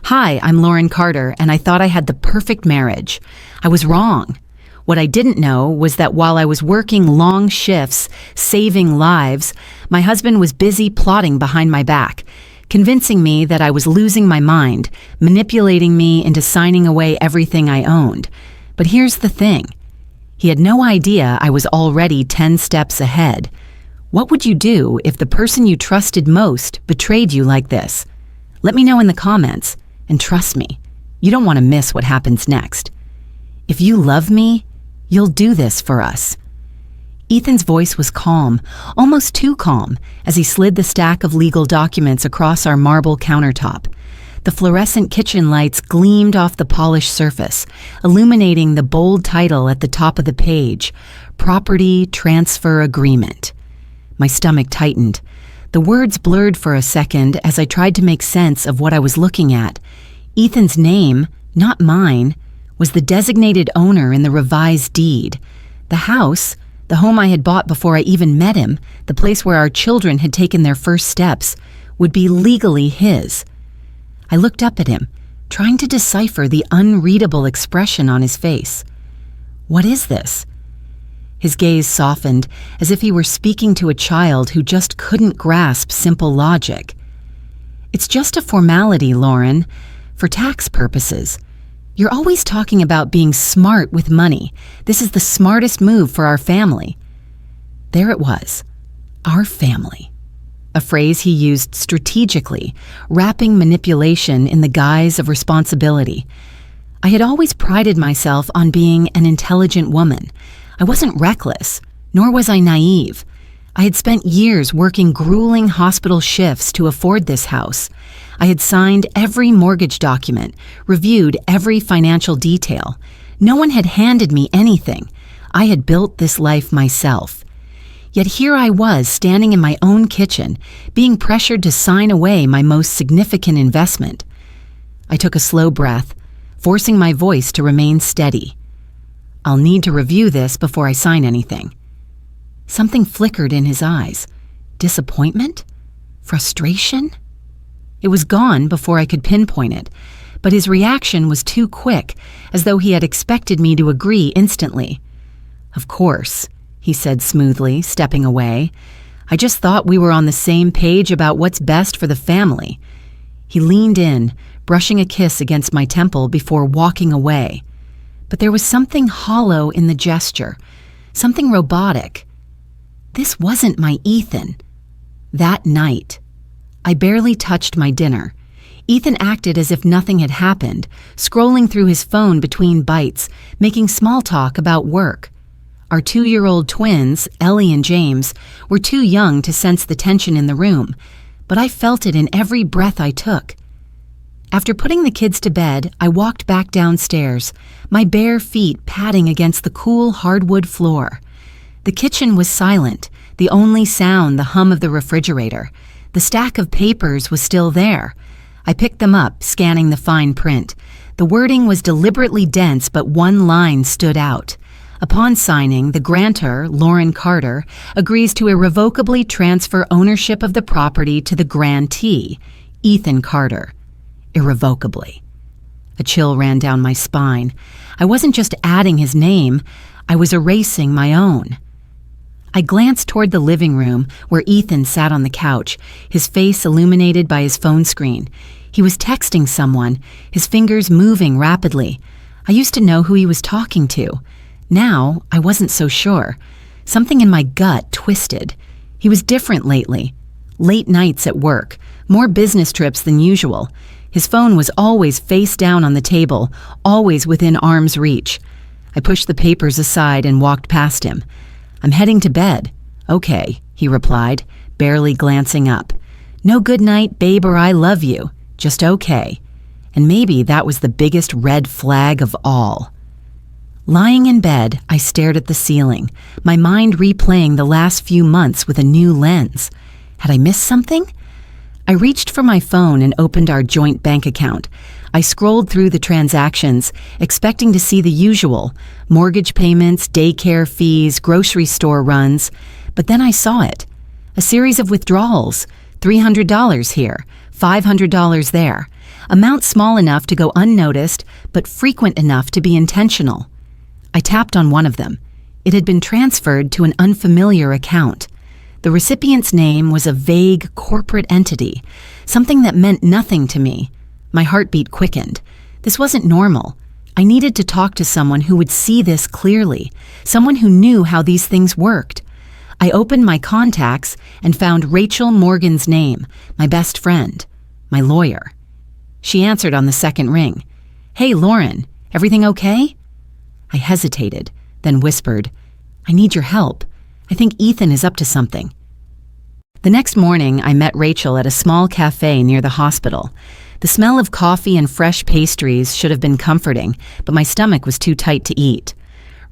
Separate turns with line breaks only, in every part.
Hi, I'm Lauren Carter, and I thought I had the perfect marriage. I was wrong. What I didn't know was that while I was working long shifts, saving lives, my husband was busy plotting behind my back, convincing me that I was losing my mind, manipulating me into signing away everything I owned. But here's the thing. He had no idea I was already 10 steps ahead. What would you do if the person you trusted most betrayed you like this? Let me know in the comments, and trust me, you don't want to miss what happens next. If you love me, you'll do this for us. Ethan's voice was calm, almost too calm, as he slid the stack of legal documents across our marble countertop. The fluorescent kitchen lights gleamed off the polished surface, illuminating the bold title at the top of the page, Property Transfer Agreement. My stomach tightened. The words blurred for a second as I tried to make sense of what I was looking at. Ethan's name, not mine, was the designated owner in the revised deed. The house, the home I had bought before I even met him, the place where our children had taken their first steps, would be legally his. I looked up at him, trying to decipher the unreadable expression on his face. What is this? His gaze softened, as if he were speaking to a child who just couldn't grasp simple logic. It's just a formality, Lauren, for tax purposes. You're always talking about being smart with money. This is the smartest move for our family. There it was, our family. A phrase he used strategically, wrapping manipulation in the guise of responsibility. I had always prided myself on being an intelligent woman. I wasn't reckless, nor was I naive. I had spent years working grueling hospital shifts to afford this house. I had signed every mortgage document, reviewed every financial detail. No one had handed me anything. I had built this life myself. Yet here I was standing in my own kitchen, being pressured to sign away my most significant investment. I took a slow breath, forcing my voice to remain steady. I'll need to review this before I sign anything. Something flickered in his eyes. Disappointment? Frustration? It was gone before I could pinpoint it, but his reaction was too quick, as though he had expected me to agree instantly. Of course, he said smoothly, stepping away. I just thought we were on the same page about what's best for the family. He leaned in, brushing a kiss against my temple before walking away. But there was something hollow in the gesture, something robotic. This wasn't my Ethan. That night, I barely touched my dinner. Ethan acted as if nothing had happened, scrolling through his phone between bites, making small talk about work. Our 2-year-old twins, Ellie and James, were too young to sense the tension in the room, but I felt it in every breath I took. After putting the kids to bed, I walked back downstairs, my bare feet padding against the cool hardwood floor. The kitchen was silent, the only sound the hum of the refrigerator. The stack of papers was still there. I picked them up, scanning the fine print. The wording was deliberately dense, but one line stood out. Upon signing, the grantor, Lauren Carter, agrees to irrevocably transfer ownership of the property to the grantee, Ethan Carter. Irrevocably. A chill ran down my spine. I wasn't just adding his name, I was erasing my own. I glanced toward the living room where Ethan sat on the couch, his face illuminated by his phone screen. He was texting someone, his fingers moving rapidly. I used to know who he was talking to. Now, I wasn't so sure. Something in my gut twisted. He was different lately. Late nights at work, more business trips than usual. His phone was always face down on the table, always within arm's reach. I pushed the papers aside and walked past him. I'm heading to bed. Okay, he replied, barely glancing up. No good night, babe, or I love you. Just okay. And maybe that was the biggest red flag of all. Lying in bed, I stared at the ceiling, my mind replaying the last few months with a new lens. Had I missed something? I reached for my phone and opened our joint bank account. I scrolled through the transactions, expecting to see the usual, mortgage payments, daycare fees, grocery store runs. But then I saw it. A series of withdrawals, $300 here, $500 there. amounts small enough to go unnoticed, but frequent enough to be intentional. I tapped on one of them. It had been transferred to an unfamiliar account. The recipient's name was a vague corporate entity, something that meant nothing to me. My heartbeat quickened. This wasn't normal. I needed to talk to someone who would see this clearly, someone who knew how these things worked. I opened my contacts and found Rachel Morgan's name, my best friend, my lawyer. She answered on the second ring. "Hey, Lauren, everything okay?" I hesitated, then whispered, "I need your help. I think Ethan is up to something." The next morning, I met Rachel at a small cafe near the hospital. The smell of coffee and fresh pastries should have been comforting, but my stomach was too tight to eat.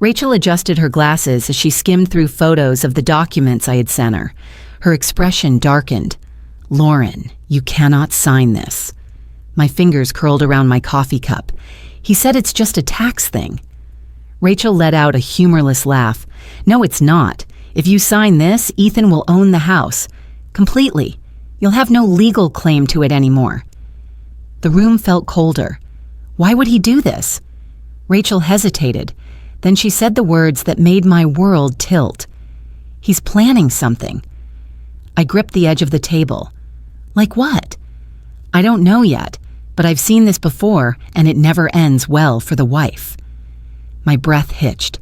Rachel adjusted her glasses as she skimmed through photos of the documents I had sent her. Her expression darkened. "Lauren, you cannot sign this." My fingers curled around my coffee cup. "He said it's just a tax thing." Rachel let out a humorless laugh. "No, it's not. If you sign this, Ethan will own the house. Completely. You'll have no legal claim to it anymore." The room felt colder. Why would he do this? Rachel hesitated. Then she said the words that made my world tilt. "He's planning something." I gripped the edge of the table. "Like what?" "I don't know yet, but I've seen this before, and it never ends well for the wife." My breath hitched.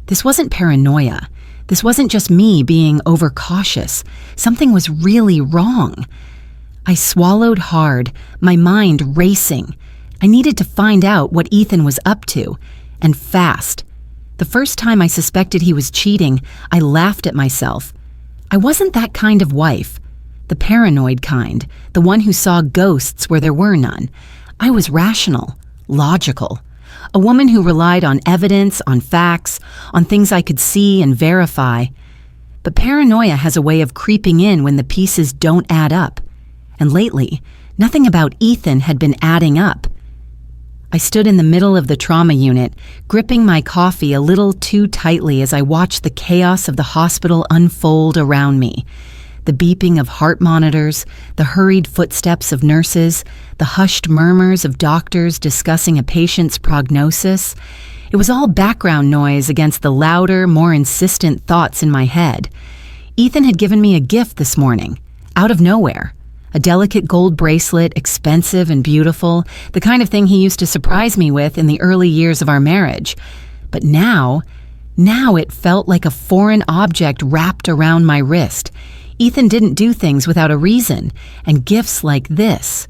This wasn't paranoia. This wasn't just me being overcautious. Something was really wrong. I swallowed hard, my mind racing. I needed to find out what Ethan was up to, and fast. The first time I suspected he was cheating, I laughed at myself. I wasn't that kind of wife. The paranoid kind, the one who saw ghosts where there were none. I was rational, logical. A woman who relied on evidence, on facts, on things I could see and verify. But paranoia has a way of creeping in when the pieces don't add up. And lately, nothing about Ethan had been adding up. I stood in the middle of the trauma unit, gripping my coffee a little too tightly as I watched the chaos of the hospital unfold around me. The beeping of heart monitors, the hurried footsteps of nurses, the hushed murmurs of doctors discussing a patient's prognosis. It was all background noise against the louder, more insistent thoughts in my head. Ethan had given me a gift this morning, out of nowhere. A delicate gold bracelet, expensive and beautiful, the kind of thing he used to surprise me with in the early years of our marriage. But now it felt like a foreign object wrapped around my wrist. Ethan didn't do things without a reason, and gifts like this,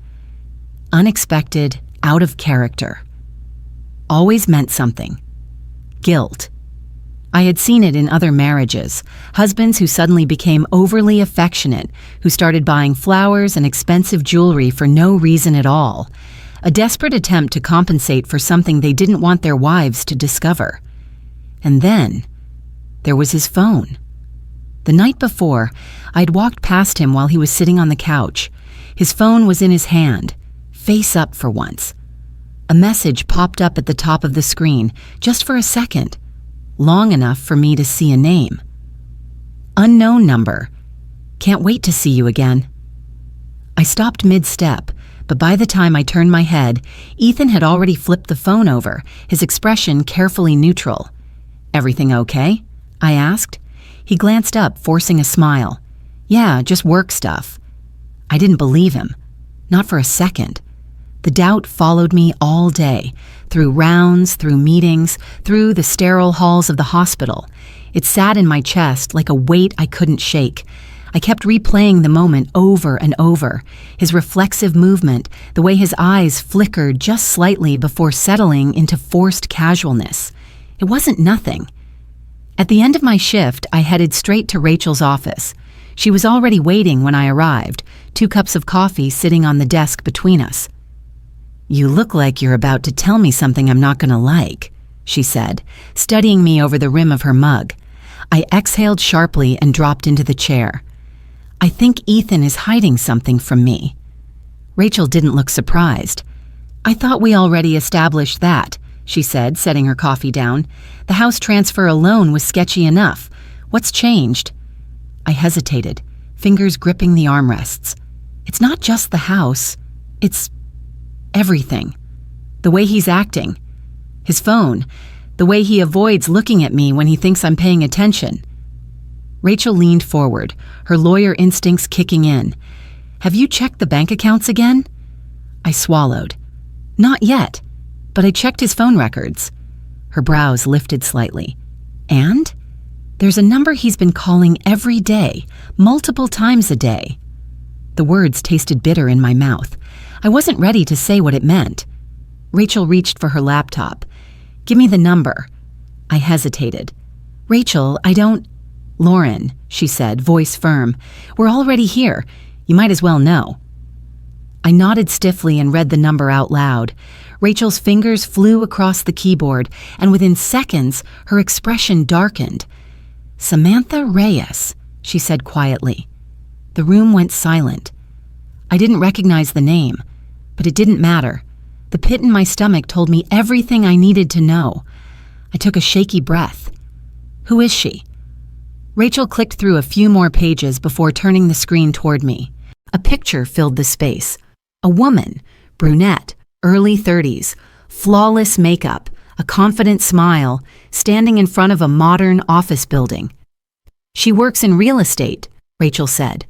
unexpected, out of character, always meant something. Guilt. I had seen it in other marriages, husbands who suddenly became overly affectionate, who started buying flowers and expensive jewelry for no reason at all, a desperate attempt to compensate for something they didn't want their wives to discover. And then, there was his phone. The night before, I'd walked past him while he was sitting on the couch. His phone was in his hand, face up for once. A message popped up at the top of the screen, just for a second. Long enough for me to see a name. Unknown number. Can't wait to see you again. I stopped mid-step, but by the time I turned my head, Ethan had already flipped the phone over, his expression carefully neutral. "Everything okay?" I asked. He glanced up, forcing a smile. "Yeah, just work stuff." I didn't believe him. Not for a second. The doubt followed me all day, through rounds, through meetings, through the sterile halls of the hospital. It sat in my chest like a weight I couldn't shake. I kept replaying the moment over and over, his reflexive movement, the way his eyes flickered just slightly before settling into forced casualness. It wasn't nothing. At the end of my shift, I headed straight to Rachel's office. She was already waiting when I arrived, 2 cups of coffee sitting on the desk between us. "You look like you're about to tell me something I'm not going to like," she said, studying me over the rim of her mug. I exhaled sharply and dropped into the chair. "I think Ethan is hiding something from me." Rachel didn't look surprised. "I thought we already established that," she said, setting her coffee down. "The house transfer alone was sketchy enough. What's changed?" I hesitated, fingers gripping the armrests. "It's not just the house. It's Everything. The way he's acting. His phone. The way he avoids looking at me when he thinks I'm paying attention. Rachel leaned forward, her lawyer instincts kicking in. Have you checked the bank accounts again? I swallowed. Not yet, but I checked his phone records. Her brows lifted slightly. And? There's a number he's been calling every day, multiple times a day. The words tasted bitter in my mouth. I wasn't ready to say what it meant. Rachel reached for her laptop. Give me the number. I hesitated. Rachel, I don't... Lauren, she said, voice firm. We're already here. You might as well know. I nodded stiffly and read the number out loud. Rachel's fingers flew across the keyboard, and within seconds, her expression darkened. Samantha Reyes, she said quietly. The room went silent. I didn't recognize the name, but it didn't matter. The pit in my stomach told me everything I needed to know. I took a shaky breath. Who is she? Rachel clicked through a few more pages before turning the screen toward me. A picture filled the space. A woman, brunette, early 30s, flawless makeup, a confident smile, standing in front of a modern office building. She works in real estate, Rachel said.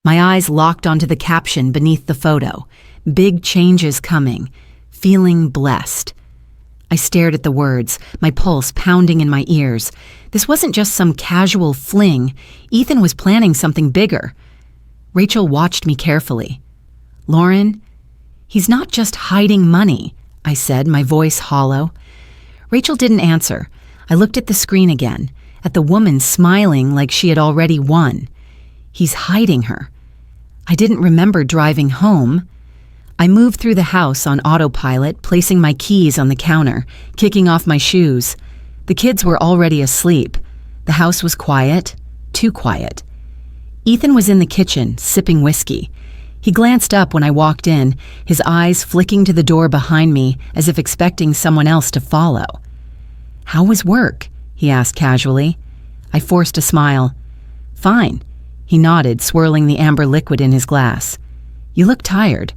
My eyes locked onto the caption beneath the photo. Big changes coming. Feeling blessed. I stared at the words, my pulse pounding in my ears. This wasn't just some casual fling. Ethan was planning something bigger. Rachel watched me carefully. Lauren, he's not just hiding money, I said, my voice hollow. Rachel didn't answer. I looked at the screen again, at the woman smiling like she had already won. He's hiding her. I didn't remember driving home. I moved through the house on autopilot, placing my keys on the counter, kicking off my shoes. The kids were already asleep. The house was quiet, too quiet. Ethan was in the kitchen, sipping whiskey. He glanced up when I walked in, his eyes flicking to the door behind me as if expecting someone else to follow. How was work? He asked casually. I forced a smile. Fine. He nodded, swirling the amber liquid in his glass. You look tired.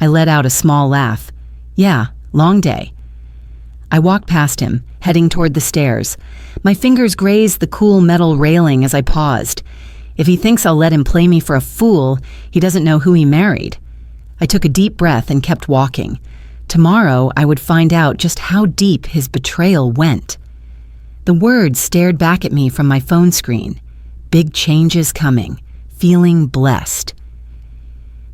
I let out a small laugh. Yeah, long day. I walked past him, heading toward the stairs. My fingers grazed the cool metal railing as I paused. If he thinks I'll let him play me for a fool, he doesn't know who he married. I took a deep breath and kept walking. Tomorrow, I would find out just how deep his betrayal went. The words stared back at me from my phone screen. Big changes coming. Feeling blessed.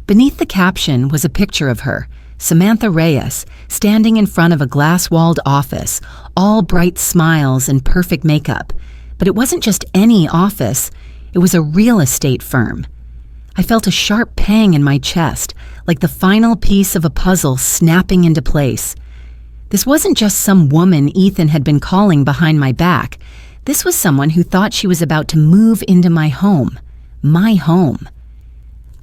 Beneath the caption was a picture of her, Samantha Reyes, standing in front of a glass-walled office, all bright smiles and perfect makeup. But it wasn't just any office. It was a real estate firm. I felt a sharp pang in my chest, like the final piece of a puzzle snapping into place. This wasn't just some woman Ethan had been calling behind my back. This was someone who thought she was about to move into my home. My home.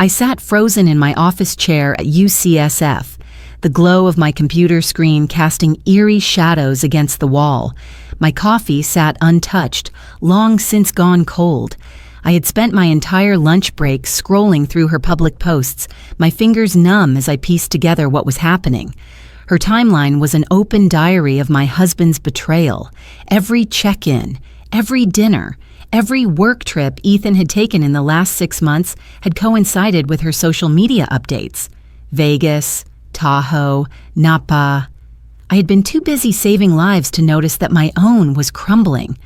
I sat frozen in my office chair at UCSF, the glow of my computer screen casting eerie shadows against the wall. My coffee sat untouched, long since gone cold. I had spent my entire lunch break scrolling through her public posts, my fingers numb as I pieced together what was happening. Her timeline was an open diary of my husband's betrayal. Every check-in, every dinner, every work trip Ethan had taken in the last 6 months had coincided with her social media updates. Vegas, Tahoe, Napa. I had been too busy saving lives to notice that my own was crumbling.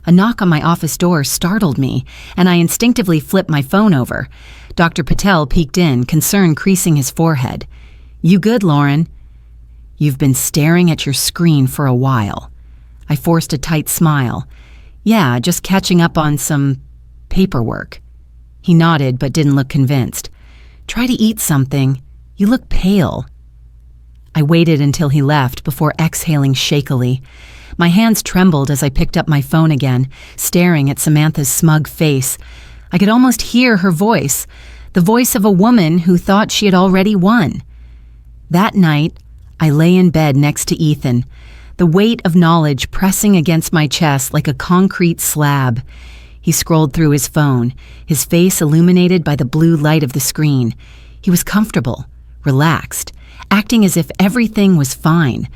A knock on my office door startled me, and I instinctively flipped my phone over. Dr. Patel peeked in, concern creasing his forehead. You good, Lauren? You've been staring at your screen for a while. I forced a tight smile. Yeah, just catching up on some paperwork. He nodded but didn't look convinced. Try to eat something. You look pale. I waited until he left before exhaling shakily. My hands trembled as I picked up my phone again, staring at Samantha's smug face. I could almost hear her voice, the voice of a woman who thought she had already won. That night, I lay in bed next to Ethan, the weight of knowledge pressing against my chest like a concrete slab. He scrolled through his phone, his face illuminated by the blue light of the screen. He was comfortable, relaxed, acting as if everything was fine.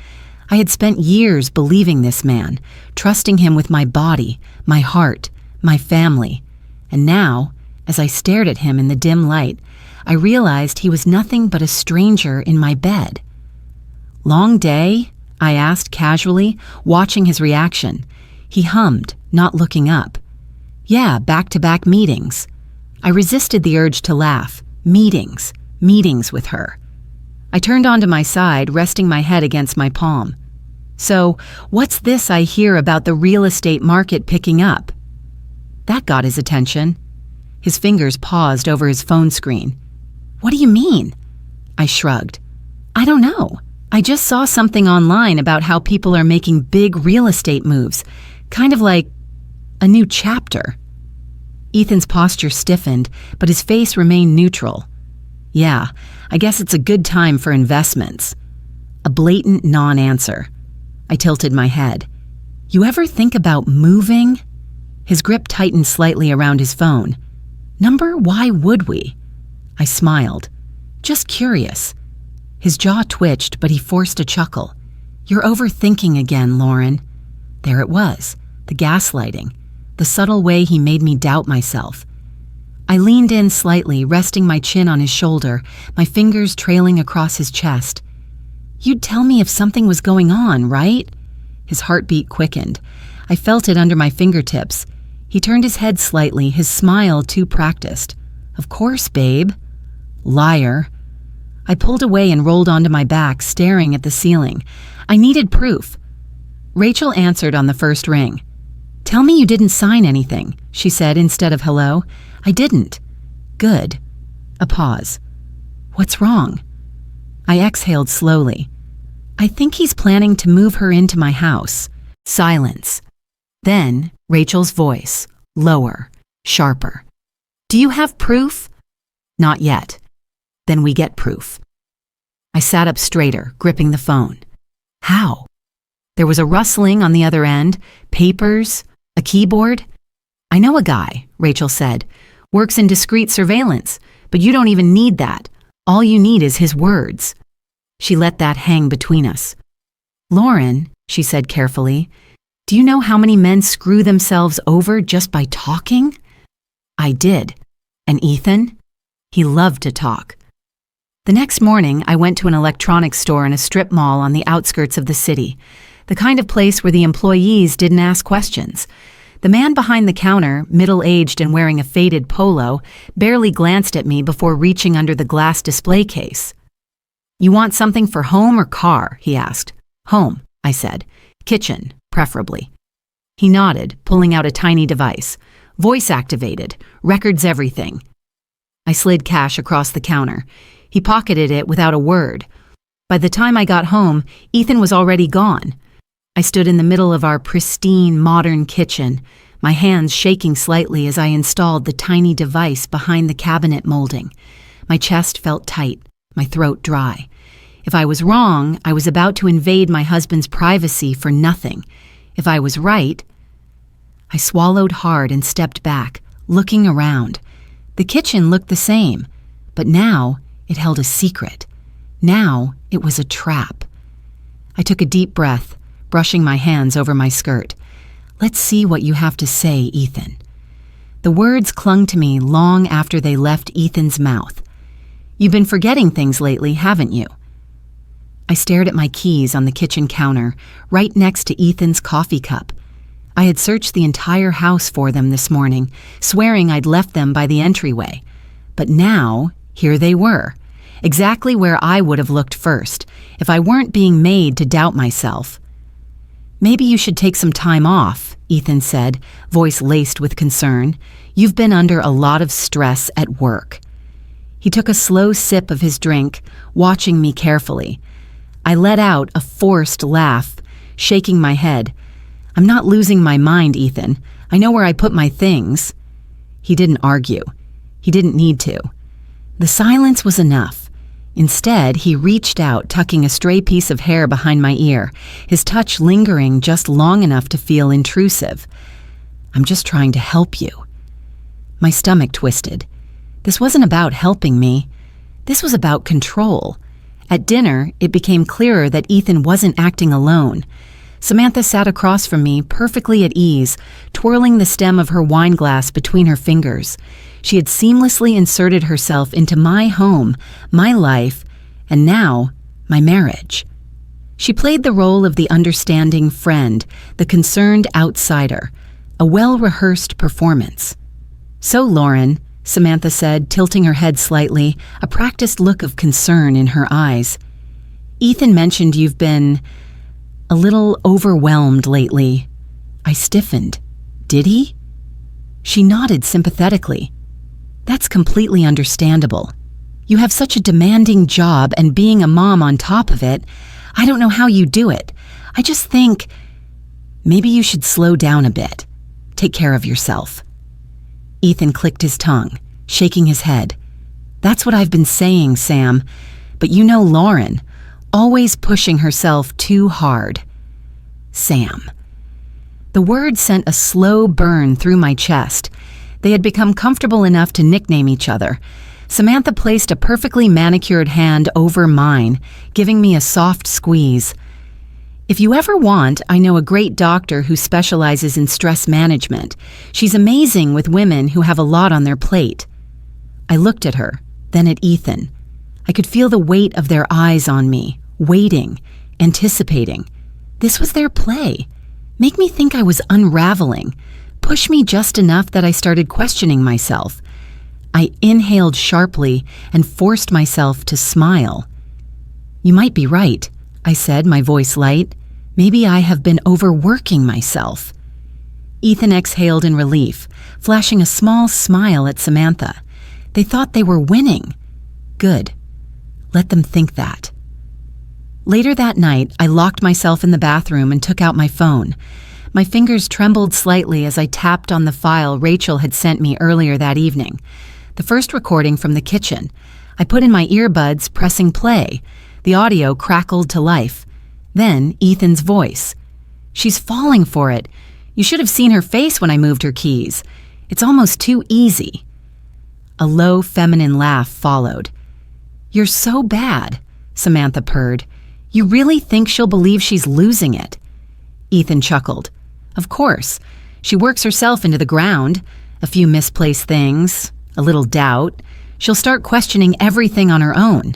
I had spent years believing this man, trusting him with my body, my heart, my family. And now, as I stared at him in the dim light, I realized he was nothing but a stranger in my bed. "Long day?" I asked casually, watching his reaction. He hummed, not looking up. "Yeah, back-to-back meetings." I resisted the urge to laugh. Meetings with her. I turned onto my side, resting my head against my palm. "So, what's this I hear about the real estate market picking up?" That got his attention. His fingers paused over his phone screen. "What do you mean?" I shrugged. "I don't know. I just saw something online about how people are making big real estate moves, kind of like a new chapter." Ethan's posture stiffened, but his face remained neutral. "Yeah, I guess it's a good time for investments." A blatant non-answer. I tilted my head. "You ever think about moving?" His grip tightened slightly around his phone. "Number, why would we?" I smiled. "Just curious." His jaw twitched, but he forced a chuckle. "You're overthinking again, Lauren." There it was, the gaslighting, the subtle way he made me doubt myself. I leaned in slightly, resting my chin on his shoulder, my fingers trailing across his chest. "You'd tell me if something was going on, right?" His heartbeat quickened. I felt it under my fingertips. He turned his head slightly, his smile too practiced. "Of course, babe." Liar. I pulled away and rolled onto my back, staring at the ceiling. I needed proof. Rachel answered on the first ring. "Tell me you didn't sign anything," she said instead of hello. "I didn't." "Good." A pause. "What's wrong?" I exhaled slowly. "I think he's planning to move her into my house." Silence. Then Rachel's voice, lower, sharper. "Do you have proof?" "Not yet." "Then we get proof." I sat up straighter, gripping the phone. "How?" There was a rustling on the other end, papers, a keyboard. "I know a guy," Rachel said. "Works in discreet surveillance, but you don't even need that. All you need is his words." She let that hang between us. "Lauren," she said carefully, "do you know how many men screw themselves over just by talking?" I did. And Ethan? He loved to talk. The next morning, I went to an electronics store in a strip mall on the outskirts of the city, the kind of place where the employees didn't ask questions. The man behind the counter, middle-aged and wearing a faded polo, barely glanced at me before reaching under the glass display case. "You want something for home or car?" he asked. "Home," I said. "Kitchen, preferably." He nodded, pulling out a tiny device. Voice-activated, records everything. I slid cash across the counter. He pocketed it without a word. By the time I got home, Ethan was already gone. I stood in the middle of our pristine, modern kitchen, my hands shaking slightly as I installed the tiny device behind the cabinet molding. My chest felt tight, my throat dry. If I was wrong, I was about to invade my husband's privacy for nothing. If I was right... I swallowed hard and stepped back, looking around. The kitchen looked the same, but now it held a secret. Now it was a trap. I took a deep breath, brushing my hands over my skirt. "Let's see what you have to say, Ethan." The words clung to me long after they left Ethan's mouth. "You've been forgetting things lately, haven't you?" I stared at my keys on the kitchen counter, right next to Ethan's coffee cup. I had searched the entire house for them this morning, swearing I'd left them by the entryway. But now, here they were, exactly where I would have looked first, if I weren't being made to doubt myself. "Maybe you should take some time off," Ethan said, voice laced with concern. "You've been under a lot of stress at work." He took a slow sip of his drink, watching me carefully. I let out a forced laugh, shaking my head. "I'm not losing my mind, Ethan. I know where I put my things." He didn't argue. He didn't need to. The silence was enough. Instead, he reached out, tucking a stray piece of hair behind my ear, his touch lingering just long enough to feel intrusive. "I'm just trying to help you." My stomach twisted. This wasn't about helping me. This was about control. At dinner, it became clearer that Ethan wasn't acting alone. Samantha sat across from me, perfectly at ease, twirling the stem of her wine glass between her fingers. She had seamlessly inserted herself into my home, my life, and now, my marriage. She played the role of the understanding friend, the concerned outsider, a well-rehearsed performance. "So, Lauren," Samantha said, tilting her head slightly, a practiced look of concern in her eyes. "Ethan mentioned you've been a little overwhelmed lately." I stiffened. "Did he?" She nodded sympathetically. "That's completely understandable. You have such a demanding job, and being a mom on top of it, I don't know how you do it. I just think maybe you should slow down a bit. Take care of yourself." Ethan clicked his tongue, shaking his head. "That's what I've been saying, Sam. But you know Lauren, always pushing herself too hard." Sam. The word sent a slow burn through my chest. They had become comfortable enough to nickname each other. Samantha placed a perfectly manicured hand over mine, giving me a soft squeeze. "If you ever want, I know a great doctor who specializes in stress management. She's amazing with women who have a lot on their plate." I looked at her, then at Ethan. I could feel the weight of their eyes on me, waiting, anticipating. This was their play. Make me think I was unraveling. Push me just enough that I started questioning myself. I inhaled sharply and forced myself to smile. "You might be right," I said, my voice light. "Maybe I have been overworking myself." Ethan exhaled in relief, flashing a small smile at Samantha. They thought they were winning. Good. Let them think that. Later that night, I locked myself in the bathroom and took out my phone. My fingers trembled slightly as I tapped on the file Rachel had sent me earlier that evening. The first recording from the kitchen. I put in my earbuds, pressing play. The audio crackled to life. Then Ethan's voice. "She's falling for it. You should have seen her face when I moved her keys. It's almost too easy." A low feminine laugh followed. "You're so bad," Samantha purred. "You really think she'll believe she's losing it?" Ethan chuckled. "Of course. She works herself into the ground. A few misplaced things, a little doubt. She'll start questioning everything on her own."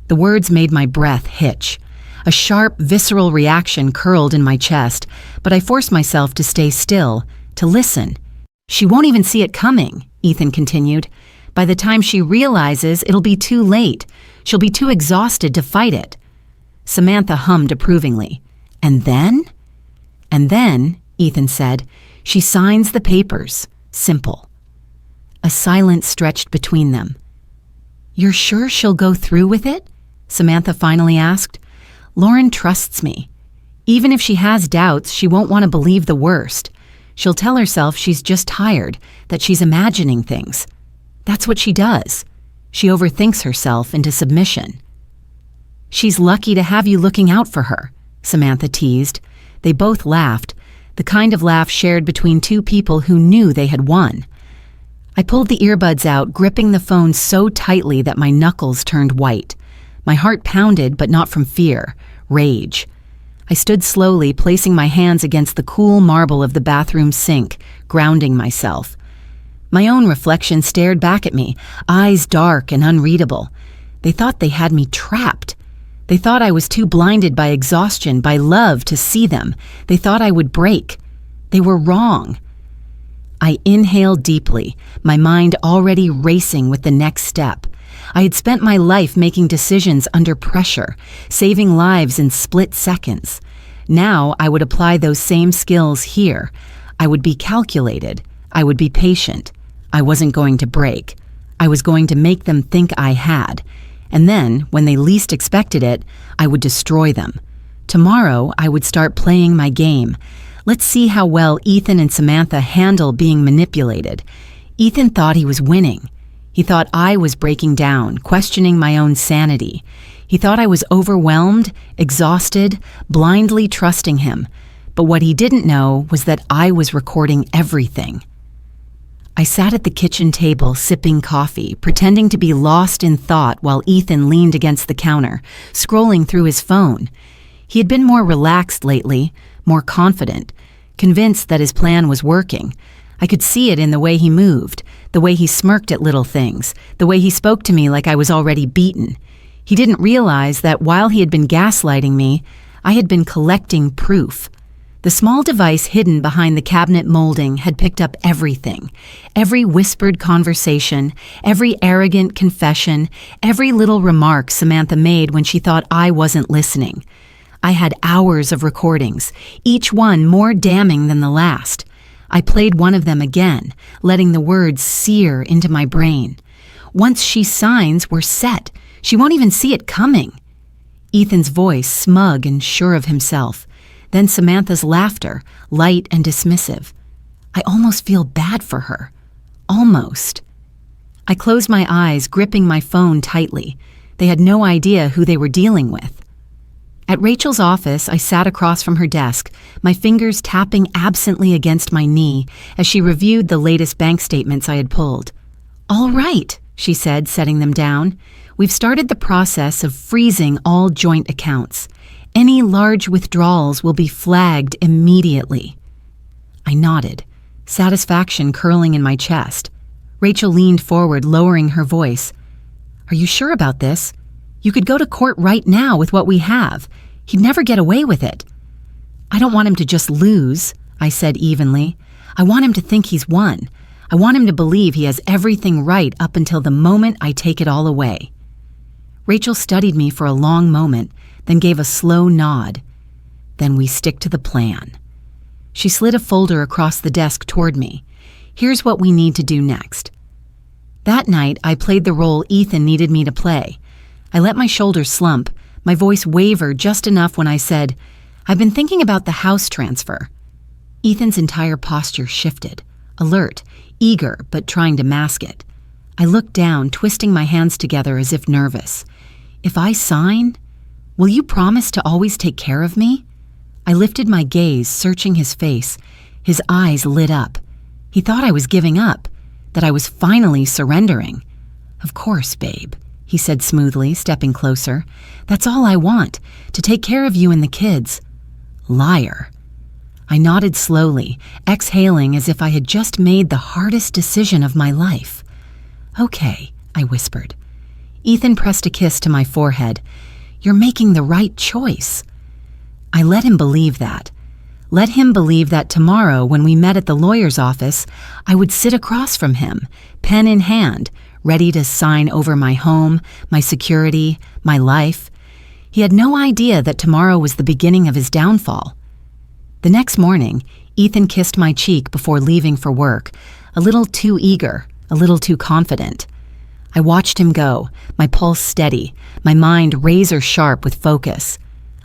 The words made my breath hitch. A sharp, visceral reaction curled in my chest, but I forced myself to stay still, to listen. "She won't even see it coming," Ethan continued. "By the time she realizes, it'll be too late. She'll be too exhausted to fight it." Samantha hummed approvingly. "And then?" "And then," Ethan said, "she signs the papers. Simple." A silence stretched between them. "You're sure she'll go through with it?" Samantha finally asked. "Lauren trusts me. Even if she has doubts, she won't want to believe the worst. She'll tell herself she's just tired, that she's imagining things. That's what she does. She overthinks herself into submission." "She's lucky to have you looking out for her," Samantha teased. They both laughed, the kind of laugh shared between two people who knew they had won. I pulled the earbuds out, gripping the phone so tightly that my knuckles turned white. My heart pounded, but not from fear, rage. I stood slowly, placing my hands against the cool marble of the bathroom sink, grounding myself. My own reflection stared back at me, eyes dark and unreadable. They thought they had me trapped. They thought I was too blinded by exhaustion, by love, to see them. They thought I would break. They were wrong. I inhaled deeply, my mind already racing with the next step. I had spent my life making decisions under pressure, saving lives in split seconds. Now I would apply those same skills here. I would be calculated. I would be patient. I wasn't going to break. I was going to make them think I had. And then, when they least expected it, I would destroy them. Tomorrow, I would start playing my game. Let's see how well Ethan and Samantha handle being manipulated. Ethan thought he was winning. He thought I was breaking down, questioning my own sanity. He thought I was overwhelmed, exhausted, blindly trusting him. But what he didn't know was that I was recording everything. I sat at the kitchen table sipping coffee, pretending to be lost in thought while Ethan leaned against the counter, scrolling through his phone. He had been more relaxed lately, more confident, convinced that his plan was working. I could see it in the way he moved, the way he smirked at little things, the way he spoke to me like I was already beaten. He didn't realize that while he had been gaslighting me, I had been collecting proof. The small device hidden behind the cabinet molding had picked up everything. Every whispered conversation, every arrogant confession, every little remark Samantha made when she thought I wasn't listening. I had hours of recordings, each one more damning than the last. I played one of them again, letting the words sear into my brain. Once she signs, we're set. She won't even see it coming. Ethan's voice, smug and sure of himself. Then Samantha's laughter, light and dismissive. I almost feel bad for her. Almost. I closed my eyes, gripping my phone tightly. They had no idea who they were dealing with. At Rachel's office, I sat across from her desk, my fingers tapping absently against my knee as she reviewed the latest bank statements I had pulled. "All right," she said, setting them down. "We've started the process of freezing all joint accounts. Any large withdrawals will be flagged immediately." I nodded, satisfaction curling in my chest. Rachel leaned forward, lowering her voice. "Are you sure about this? You could go to court right now with what we have. He'd never get away with it." "I don't want him to just lose," I said evenly. "I want him to think he's won. I want him to believe he has everything right up until the moment I take it all away." Rachel studied me for a long moment, then gave a slow nod. "Then we stick to the plan." She slid a folder across the desk toward me. "Here's what we need to do next." That night, I played the role Ethan needed me to play. I let my shoulders slump, my voice waver just enough when I said, "I've been thinking about the house transfer." Ethan's entire posture shifted, alert, eager, but trying to mask it. I looked down, twisting my hands together as if nervous. "If I sign, will you promise to always take care of me?" I lifted my gaze, searching his face. His eyes lit up. He thought I was giving up, that I was finally surrendering. "Of course, babe," he said smoothly, stepping closer. "That's all I want, to take care of you and the kids." Liar. I nodded slowly, exhaling as if I had just made the hardest decision of my life. "Okay," I whispered. Ethan pressed a kiss to my forehead. "You're making the right choice." I let him believe that. Let him believe that tomorrow, when we met at the lawyer's office, I would sit across from him, pen in hand, ready to sign over my home, my security, my life. He had no idea that tomorrow was the beginning of his downfall. The next morning, Ethan kissed my cheek before leaving for work, a little too eager, a little too confident. I watched him go, my pulse steady, my mind razor-sharp with focus.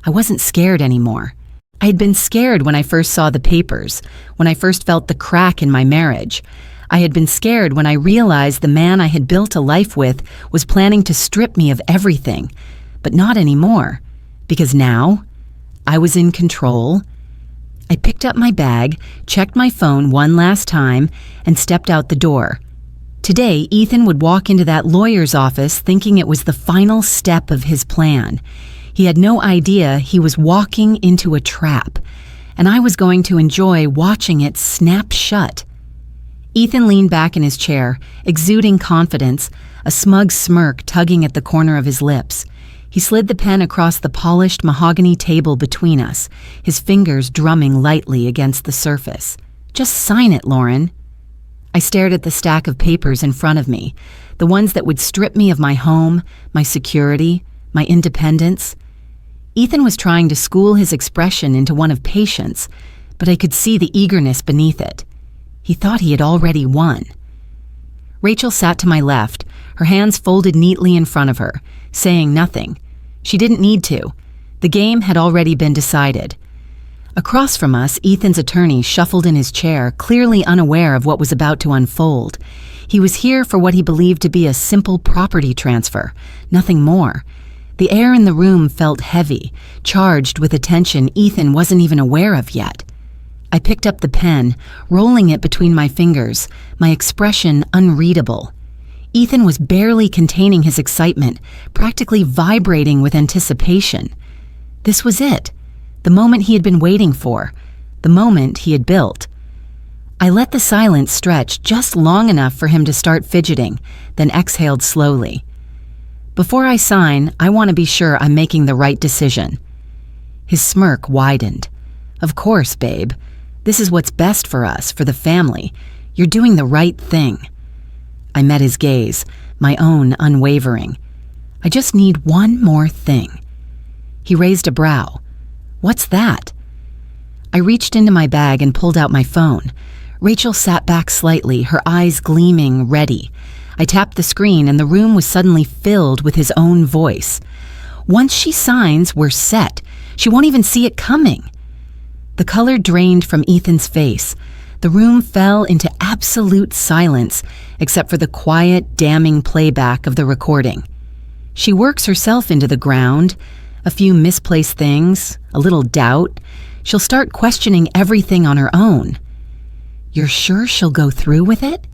I wasn't scared anymore. I had been scared when I first saw the papers, when I first felt the crack in my marriage. I had been scared when I realized the man I had built a life with was planning to strip me of everything. But not anymore, because now I was in control. I picked up my bag, checked my phone one last time, and stepped out the door. Today, Ethan would walk into that lawyer's office thinking it was the final step of his plan. He had no idea he was walking into a trap, and I was going to enjoy watching it snap shut. Ethan leaned back in his chair, exuding confidence, a smug smirk tugging at the corner of his lips. He slid the pen across the polished mahogany table between us, his fingers drumming lightly against the surface. "Just sign it, Lauren." I stared at the stack of papers in front of me, the ones that would strip me of my home, my security, my independence. Ethan was trying to school his expression into one of patience, but I could see the eagerness beneath it. He thought he had already won. Rachel sat to my left, her hands folded neatly in front of her, saying nothing. She didn't need to. The game had already been decided. Across from us, Ethan's attorney shuffled in his chair, clearly unaware of what was about to unfold. He was here for what he believed to be a simple property transfer, nothing more. The air in the room felt heavy, charged with a tension Ethan wasn't even aware of yet. I picked up the pen, rolling it between my fingers, my expression unreadable. Ethan was barely containing his excitement, practically vibrating with anticipation. This was it, the moment he had been waiting for, the moment he had built. I let the silence stretch just long enough for him to start fidgeting, then exhaled slowly. Before I sign, I want to be sure I'm making the right decision. His smirk widened. Of course, babe. This is what's best for us, for the family. You're doing the right thing. I met his gaze, my own unwavering. I just need one more thing. He raised a brow. What's that? I reached into my bag and pulled out my phone. Rachel sat back slightly, her eyes gleaming, ready. I tapped the screen and the room was suddenly filled with his own voice. Once she signs, we're set. She won't even see it coming. The color drained from Ethan's face. The room fell into absolute silence, except for the quiet, damning playback of the recording. She works herself into the ground. A few misplaced things, a little doubt. She'll start questioning everything on her own. You're sure she'll go through with it?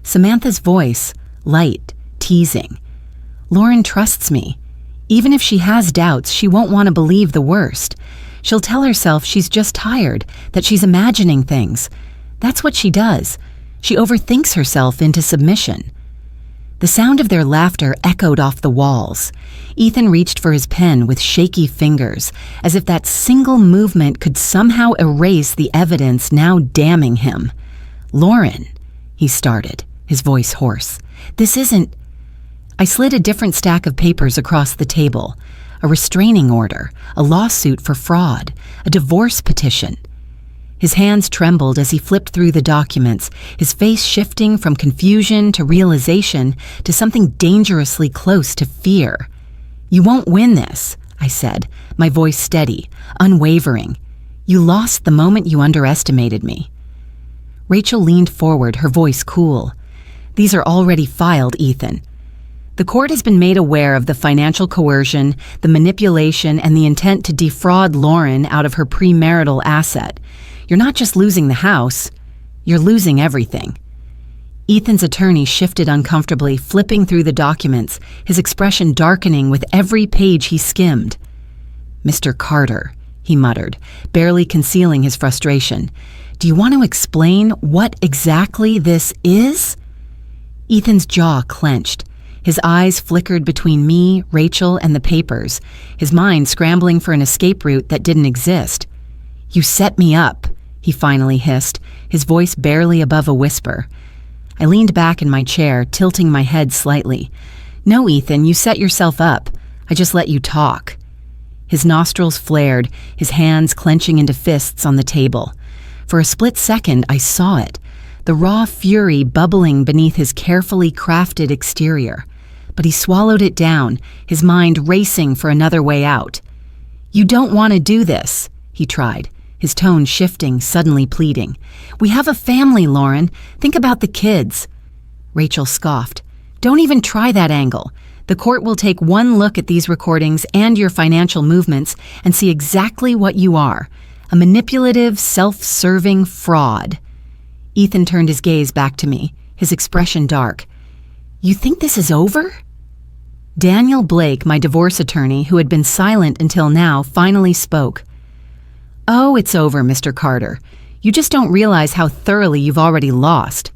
Samantha's voice, light, teasing. Lauren trusts me. Even if she has doubts, she won't want to believe the worst. She'll tell herself she's just tired, that she's imagining things. That's what she does. She overthinks herself into submission. The sound of their laughter echoed off the walls. Ethan reached for his pen with shaky fingers, as if that single movement could somehow erase the evidence now damning him. Lauren, he started, his voice hoarse. This isn't... I slid a different stack of papers across the table. A restraining order, a lawsuit for fraud, a divorce petition. His hands trembled as he flipped through the documents, his face shifting from confusion to realization to something dangerously close to fear. You won't win this, I said, my voice steady, unwavering. You lost the moment you underestimated me. Rachel leaned forward, her voice cool. These are already filed, Ethan. The court has been made aware of the financial coercion, the manipulation, and the intent to defraud Lauren out of her premarital asset. You're not just losing the house, you're losing everything. Ethan's attorney shifted uncomfortably, flipping through the documents, his expression darkening with every page he skimmed. Mr. Carter, he muttered, barely concealing his frustration. Do you want to explain what exactly this is? Ethan's jaw clenched. His eyes flickered between me, Rachel, and the papers, his mind scrambling for an escape route that didn't exist. You set me up, he finally hissed, his voice barely above a whisper. I leaned back in my chair, tilting my head slightly. No, Ethan, you set yourself up. I just let you talk. His nostrils flared, his hands clenching into fists on the table. For a split second, I saw it, the raw fury bubbling beneath his carefully crafted exterior. But he swallowed it down, his mind racing for another way out. You don't want to do this, he tried, his tone shifting, suddenly pleading. We have a family, Lauren. Think about the kids. Rachel scoffed. Don't even try that angle. The court will take one look at these recordings and your financial movements and see exactly what you are. A manipulative, self-serving fraud. Ethan turned his gaze back to me, his expression dark. You think this is over? Daniel Blake, my divorce attorney, who had been silent until now, finally spoke. Oh, it's over, Mr. Carter. You just don't realize how thoroughly you've already lost.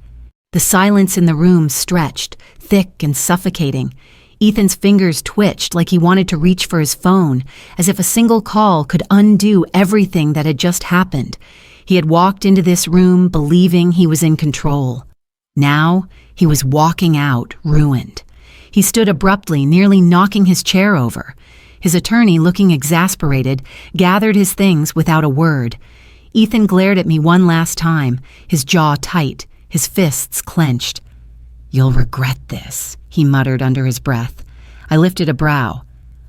The silence in the room stretched, thick and suffocating. Ethan's fingers twitched like he wanted to reach for his phone, as if a single call could undo everything that had just happened. He had walked into this room believing he was in control. Now, he was walking out, ruined. He stood abruptly, nearly knocking his chair over. His attorney, looking exasperated, gathered his things without a word. Ethan glared at me one last time, his jaw tight, his fists clenched. You'll regret this, he muttered under his breath. I lifted a brow.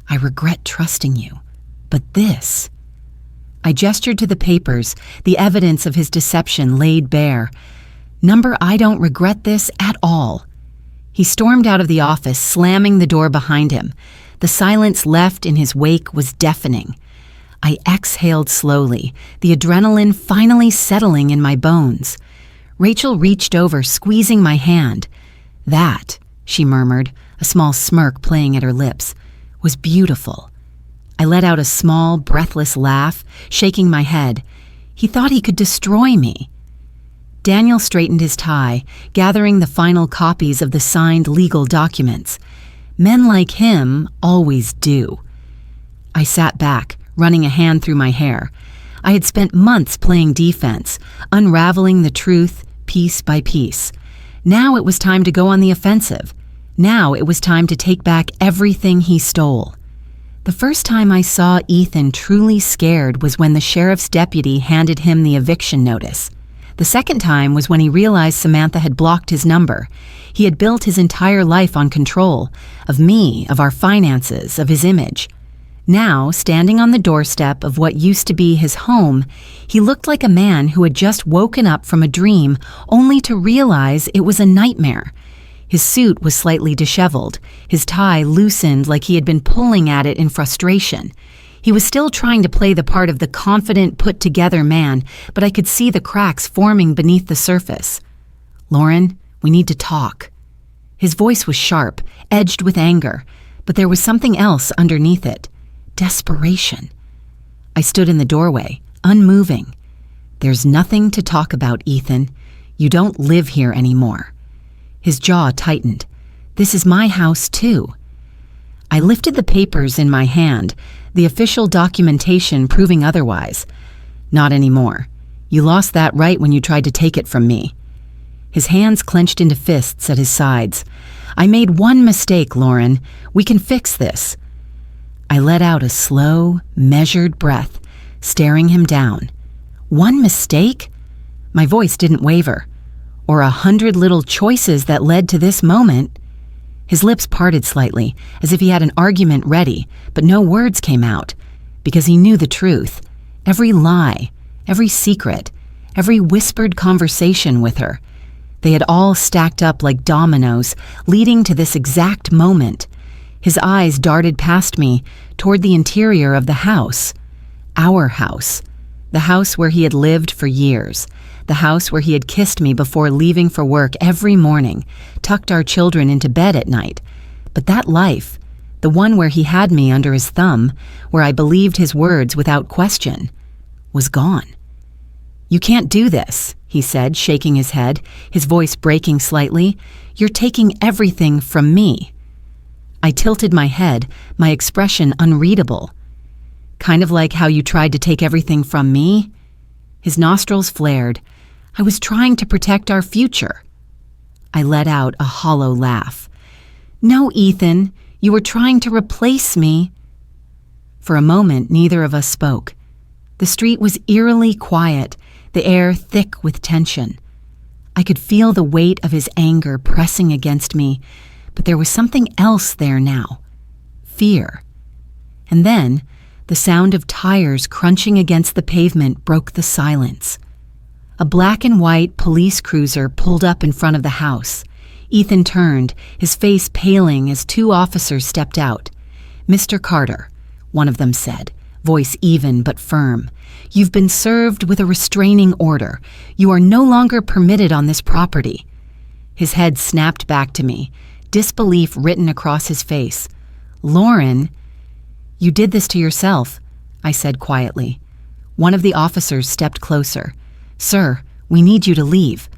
I regret trusting you. But this... I gestured to the papers, the evidence of his deception laid bare. Number, I don't regret this at all. He stormed out of the office, slamming the door behind him. The silence left in his wake was deafening. I exhaled slowly, the adrenaline finally settling in my bones. Rachel reached over, squeezing my hand. "That," she murmured, a small smirk playing at her lips, "was beautiful." I let out a small, breathless laugh, shaking my head. He thought he could destroy me. Daniel straightened his tie, gathering the final copies of the signed legal documents. Men like him always do. I sat back, running a hand through my hair. I had spent months playing defense, unraveling the truth piece by piece. Now it was time to go on the offensive. Now it was time to take back everything he stole. The first time I saw Ethan truly scared was when the sheriff's deputy handed him the eviction notice. The second time was when he realized Samantha had blocked his number. He had built his entire life on control, of me, of our finances, of his image. Now, standing on the doorstep of what used to be his home, he looked like a man who had just woken up from a dream only to realize it was a nightmare. His suit was slightly disheveled, his tie loosened like he had been pulling at it in frustration. He was still trying to play the part of the confident, put-together man, but I could see the cracks forming beneath the surface. "Lauren, we need to talk." His voice was sharp, edged with anger, but there was something else underneath it. Desperation. I stood in the doorway, unmoving. "There's nothing to talk about, Ethan. You don't live here anymore." His jaw tightened. "This is my house, too." I lifted the papers in my hand, the official documentation proving otherwise. "Not anymore. You lost that right when you tried to take it from me." His hands clenched into fists at his sides. "I made one mistake, Lauren. We can fix this." I let out a slow, measured breath, staring him down. One mistake? My voice didn't waver. Or 100 little choices that led to this moment. His lips parted slightly, as if he had an argument ready, but no words came out, because he knew the truth. Every lie, every secret, every whispered conversation with her. They had all stacked up like dominoes, leading to this exact moment. His eyes darted past me, toward the interior of the house. Our house. The house where he had lived for years. The house where he had kissed me before leaving for work every morning, tucked our children into bed at night. But that life, the one where he had me under his thumb, where I believed his words without question, was gone. "You can't do this," he said, shaking his head, his voice breaking slightly. "You're taking everything from me." I tilted my head, my expression unreadable. "Kind of like how you tried to take everything from me?" His nostrils flared. "I was trying to protect our future." I let out a hollow laugh. "No, Ethan, you were trying to replace me." For a moment, neither of us spoke. The street was eerily quiet, the air thick with tension. I could feel the weight of his anger pressing against me, but there was something else there now. Fear. And then, the sound of tires crunching against the pavement broke the silence. A black and white police cruiser pulled up in front of the house. Ethan turned, his face paling as two officers stepped out. "Mr. Carter," one of them said, voice even but firm, "you've been served with a restraining order. You are no longer permitted on this property." His head snapped back to me, disbelief written across his face. "Lauren, you did this to yourself," I said quietly. One of the officers stepped closer. "Sir, we need you to leave."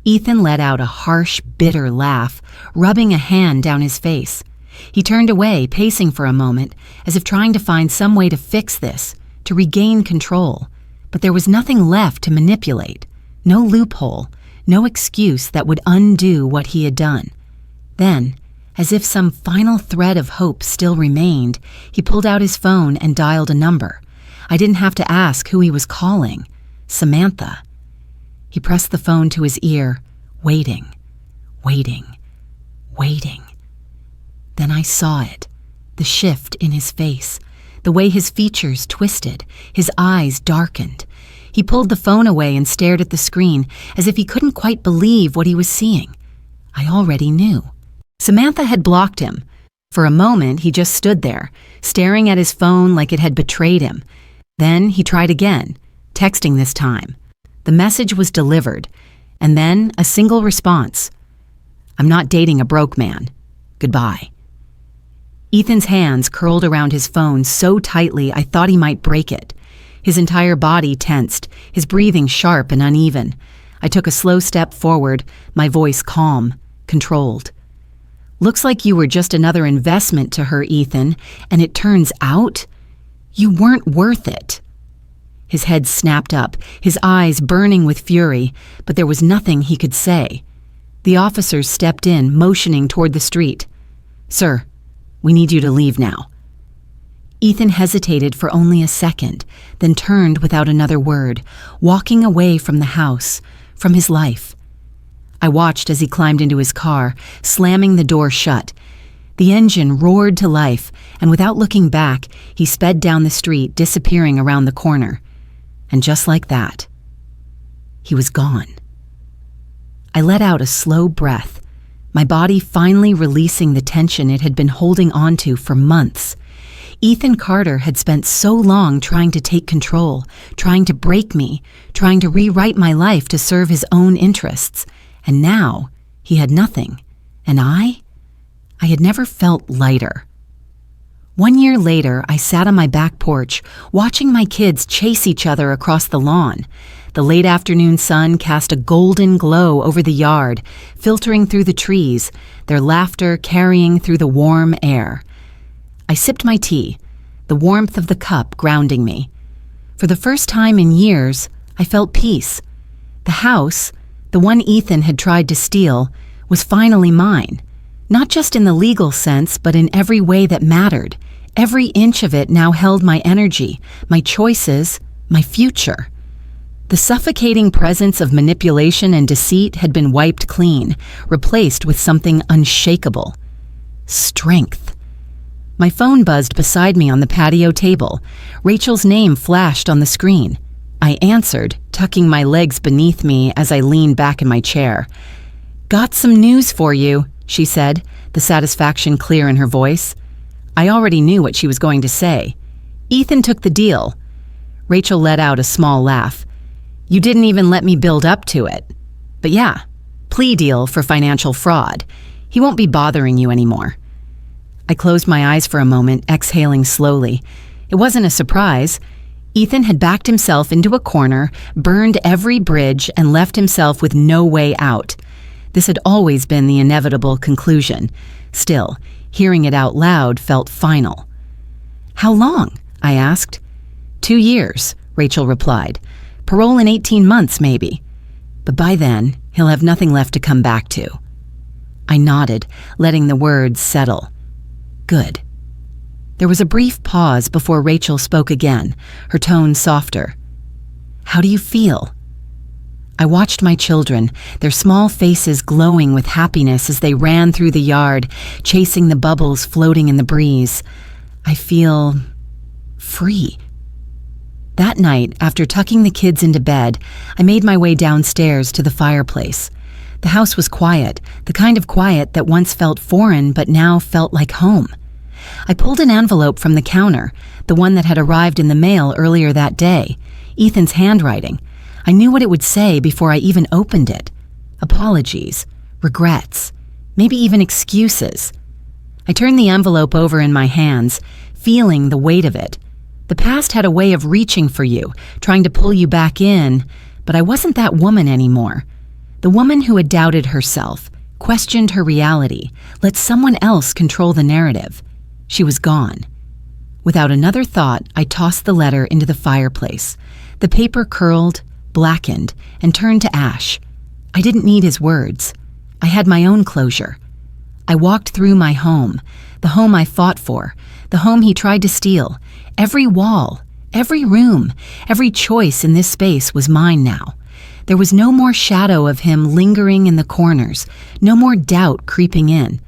Ethan let out a harsh, bitter laugh, rubbing a hand down his face. He turned away, pacing for a moment, as if trying to find some way to fix this, to regain control. But there was nothing left to manipulate, no loophole, no excuse that would undo what he had done. Then, as if some final thread of hope still remained, he pulled out his phone and dialed a number. I didn't have to ask who he was calling. Samantha. He pressed the phone to his ear, waiting, waiting, waiting. Then I saw it, the shift in his face, the way his features twisted, his eyes darkened. He pulled the phone away and stared at the screen, as if he couldn't quite believe what he was seeing. I already knew. Samantha had blocked him. For a moment, he just stood there, staring at his phone like it had betrayed him. Then he tried again, texting this time. The message was delivered, and then a single response. "I'm not dating a broke man. Goodbye." Ethan's hands curled around his phone so tightly I thought he might break it. His entire body tensed, his breathing sharp and uneven. I took a slow step forward, my voice calm, controlled. "Looks like you were just another investment to her, Ethan, and it turns out you weren't worth it." His head snapped up, his eyes burning with fury, but there was nothing he could say. The officers stepped in, motioning toward the street. "Sir, we need you to leave now." Ethan hesitated for only a second, then turned without another word, walking away from the house, from his life. I watched as he climbed into his car, slamming the door shut. The engine roared to life, and without looking back, he sped down the street, disappearing around the corner. And just like that, he was gone. I let out a slow breath, my body finally releasing the tension it had been holding onto for months. Ethan Carter had spent so long trying to take control, trying to break me, trying to rewrite my life to serve his own interests. And now he had nothing. And I had never felt lighter. 1 year later, I sat on my back porch, watching my kids chase each other across the lawn. The late afternoon sun cast a golden glow over the yard, filtering through the trees, their laughter carrying through the warm air. I sipped my tea, the warmth of the cup grounding me. For the first time in years, I felt peace. The house, the one Ethan had tried to steal, was finally mine. Not just in the legal sense, but in every way that mattered. Every inch of it now held my energy, my choices, my future. The suffocating presence of manipulation and deceit had been wiped clean, replaced with something unshakable. Strength. My phone buzzed beside me on the patio table. Rachel's name flashed on the screen. I answered, tucking my legs beneath me as I leaned back in my chair. "Got some news for you," she said, the satisfaction clear in her voice. I already knew what she was going to say. "Ethan took the deal." Rachel let out a small laugh. "You didn't even let me build up to it. But yeah, plea deal for financial fraud. He won't be bothering you anymore." I closed my eyes for a moment, exhaling slowly. It wasn't a surprise. Ethan had backed himself into a corner, burned every bridge, and left himself with no way out. This had always been the inevitable conclusion. Still, hearing it out loud felt final. "How long?" I asked. 2 years, Rachel replied. "Parole in 18 months, maybe. But by then, he'll have nothing left to come back to." I nodded, letting the words settle. Good. There was a brief pause before Rachel spoke again, her tone softer. "How do you feel?" I watched my children, their small faces glowing with happiness as they ran through the yard, chasing the bubbles floating in the breeze. I feel free. That night, after tucking the kids into bed, I made my way downstairs to the fireplace. The house was quiet, the kind of quiet that once felt foreign but now felt like home. I pulled an envelope from the counter, the one that had arrived in the mail earlier that day, Ethan's handwriting. I knew what it would say before I even opened it. Apologies, regrets, maybe even excuses. I turned the envelope over in my hands, feeling the weight of it. The past had a way of reaching for you, trying to pull you back in, but I wasn't that woman anymore. The woman who had doubted herself, questioned her reality, let someone else control the narrative. She was gone. Without another thought, I tossed the letter into the fireplace. The paper curled, blackened, and turned to ash. I didn't need his words. I had my own closure. I walked through my home, the home I fought for, the home he tried to steal. Every wall, every room, every choice in this space was mine now. There was no more shadow of him lingering in the corners, no more doubt creeping in.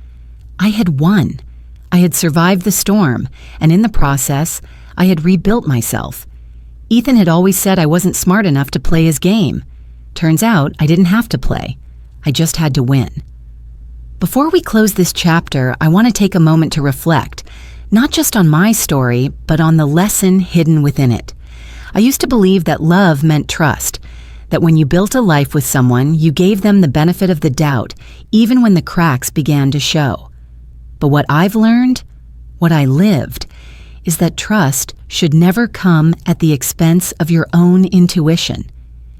I had won. I had survived the storm, and in the process, I had rebuilt myself. Ethan had always said I wasn't smart enough to play his game. Turns out I didn't have to play. I just had to win. Before we close this chapter, I want to take a moment to reflect, not just on my story, but on the lesson hidden within it. I used to believe that love meant trust, that when you built a life with someone, you gave them the benefit of the doubt, even when the cracks began to show. But what I've learned, what I lived, is that trust should never come at the expense of your own intuition.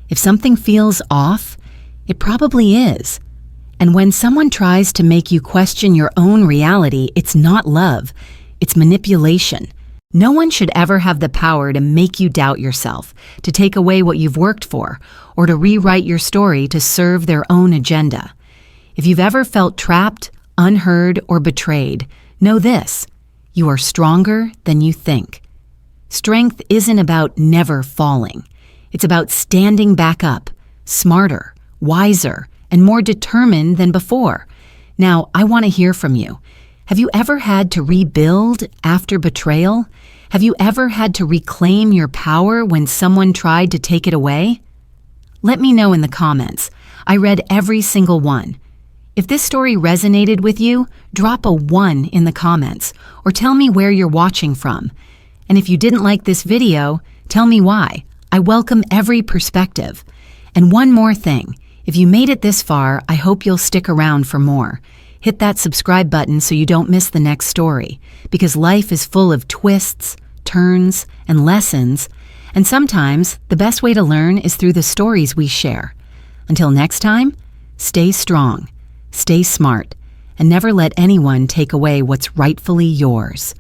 If something feels off, it probably is. And when someone tries to make you question your own reality, it's not love, it's manipulation. No one should ever have the power to make you doubt yourself, to take away what you've worked for, or to rewrite your story to serve their own agenda. If you've ever felt trapped, unheard, or betrayed, know this: you are stronger than you think. Strength isn't about never falling. It's about standing back up, smarter, wiser, and more determined than before. Now, I want to hear from you. Have you ever had to rebuild after betrayal? Have you ever had to reclaim your power when someone tried to take it away? Let me know in the comments. I read every single one. If this story resonated with you, drop a 1 in the comments, or tell me where you're watching from. And if you didn't like this video, tell me why. I welcome every perspective. And one more thing. If you made it this far, I hope you'll stick around for more. Hit that subscribe button so you don't miss the next story, because life is full of twists, turns, and lessons, and sometimes the best way to learn is through the stories we share. Until next time, stay strong, stay smart, and never let anyone take away what's rightfully yours.